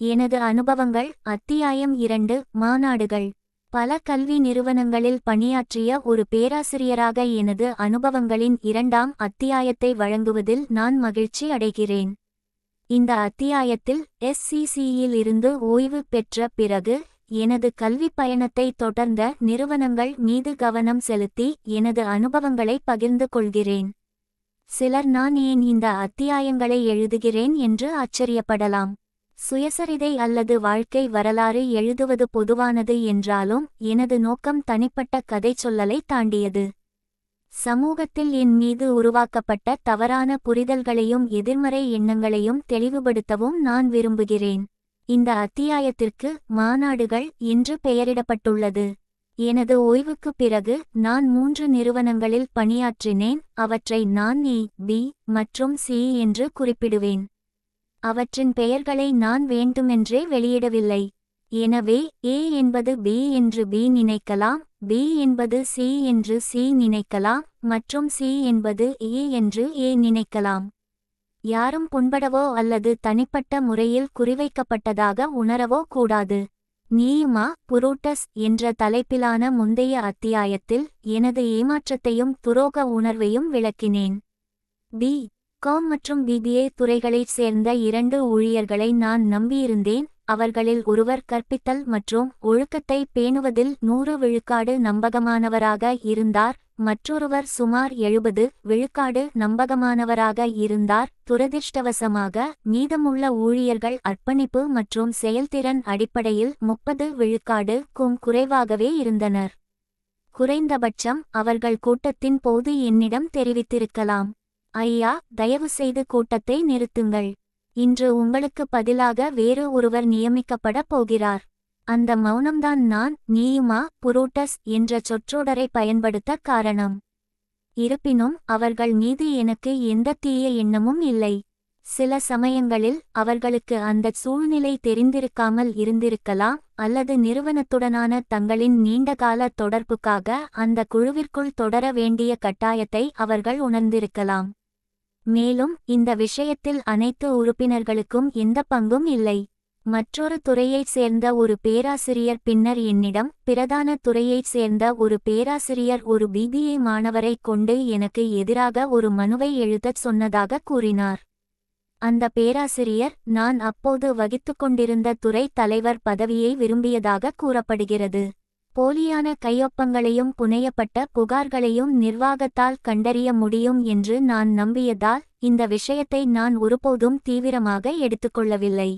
எனது அனுபவங்கள். அத்தியாயம் 2. மாநாடுகள். பல கல்வி நிறுவனங்களில் பணியாற்றிய ஒரு பேராசிரியராக எனது அனுபவங்களின் 2ஆம் அத்தியாயத்தை வழங்குவதில் நான் மகிழ்ச்சி அடைகிறேன். இந்த அத்தியாயத்தில் SCCயில் இருந்து ஓய்வு பெற்ற பிறகு எனது கல்வி பயணத்தை தொடர்ந்த நிறுவனங்கள் மீது கவனம் செலுத்தி எனது அனுபவங்களை பகிர்ந்து கொள்கிறேன். சிலர் நான் ஏன் இந்த அத்தியாயங்களை எழுதுகிறேன் என்று ஆச்சரியப்படலாம். சுயசரிதை அல்லது வாழ்க்கை வரலாறு எழுதுவது பொதுவானது என்றாலும் எனது நோக்கம் தனிப்பட்ட கதை சொல்லலை தாண்டியது. சமூகத்தில் என் மீது உருவாக்கப்பட்ட தவறான புரிதல்களையும் எதிர்மறை எண்ணங்களையும் தெளிவுபடுத்தவும் நான் விரும்புகிறேன். இந்த அத்தியாயத்திற்கு மாநாடுகள் என்று பெயரிடப்பட்டுள்ளது. எனது ஓய்வுக்கு பிறகு நான் 3 நிறுவனங்களில் பணியாற்றினேன். அவற்றை நான் A, B மற்றும் C என்று குறிப்பிடுவேன். அவற்றின் பெயர்களை நான் வேண்டுமென்றே வெளியிடவில்லை. எனவே A என்பது B என்று B நினைக்கலாம், B என்பது C என்று C நினைக்கலாம் மற்றும் C என்பது A என்று A நினைக்கலாம். யாரும் புண்படவோ அல்லது தனிப்பட்ட முறையில் குறிவைக்கப்பட்டதாக உணரவோ கூடாது. நீயுமா புரூட்டஸ் என்ற தலைப்பிலான முந்தைய அத்தியாயத்தில் எனது ஏமாற்றத்தையும் துரோக உணர்வையும் விளக்கினேன். B.Com மற்றும் BBA துறைகளைச் சேர்ந்த 2 ஊழியர்களை நான் நம்பியிருந்தேன். அவர்களில் ஒருவர் கற்பித்தல் மற்றும் ஒழுக்கத்தை பேணுவதில் 100 விழுக்காடு நம்பகமானவராக இருந்தார். மற்றொருவர் சுமார் 70 விழுக்காடு நம்பகமானவராக இருந்தார். துரதிர்ஷ்டவசமாக மீதமுள்ள ஊழியர்கள் அர்ப்பணிப்பு மற்றும் செயல்திறன் அடிப்படையில் 30 விழுக்காடுக்கும் குறைவாகவே இருந்தனர். குறைந்தபட்சம் அவர்கள் கூட்டத்தின் போது என்னிடம் தெரிவித்திருக்கலாம், ஐயா, தயவுசெய்து கூட்டத்தை நிறுத்துங்கள். இன்று உங்களுக்கு பதிலாக வேறு ஒருவர் நியமிக்கப்பட போகிறார். அந்த மௌனம்தான் நான் நீயுமா புரூட்டஸ் என்ற சொற்றொடரை பயன்படுத்த காரணம். இருப்பினும் அவர்கள் மீது எனக்கு எந்த தீய எண்ணமும் இல்லை. சில சமயங்களில் அவர்களுக்கு அந்த சூழ்நிலை தெரிந்திருக்காமல் இருந்திருக்கலாம் அல்லது நிறுவனத்துடனான தங்களின் நீண்டகால தொடர்புக்காக அந்த குழுவிற்குள் தொடர வேண்டிய கட்டாயத்தை அவர்கள் உணர்ந்திருக்கலாம். மேலும் இந்த விஷயத்தில் அனைத்து உறுப்பினர்களுக்கும் எந்த பங்கும் இல்லை. மற்றொரு துறையைச் சேர்ந்த ஒரு பேராசிரியர் பின்னர் என்னிடம் பிரதான துறையைச் சேர்ந்த ஒரு பேராசிரியர் ஒரு BBA மாணவரைக் கொண்டு எனக்கு எதிராக ஒரு மனுவை எழுதச் சொன்னதாக கூறினார். அந்த பேராசிரியர் நான் அப்போது வகித்துக்கொண்டிருந்த துறை தலைவர் பதவியை விரும்பியதாக கூறப்படுகிறது. போலியான கையொப்பங்களையும் புனையப்பட்ட புகார்களையும் நிர்வாகத்தால் கண்டறிய முடியும் என்று நான் நம்பியதால் இந்த விஷயத்தை நான் ஒருபோதும் தீவிரமாக எடுத்துக்கொள்ளவில்லை.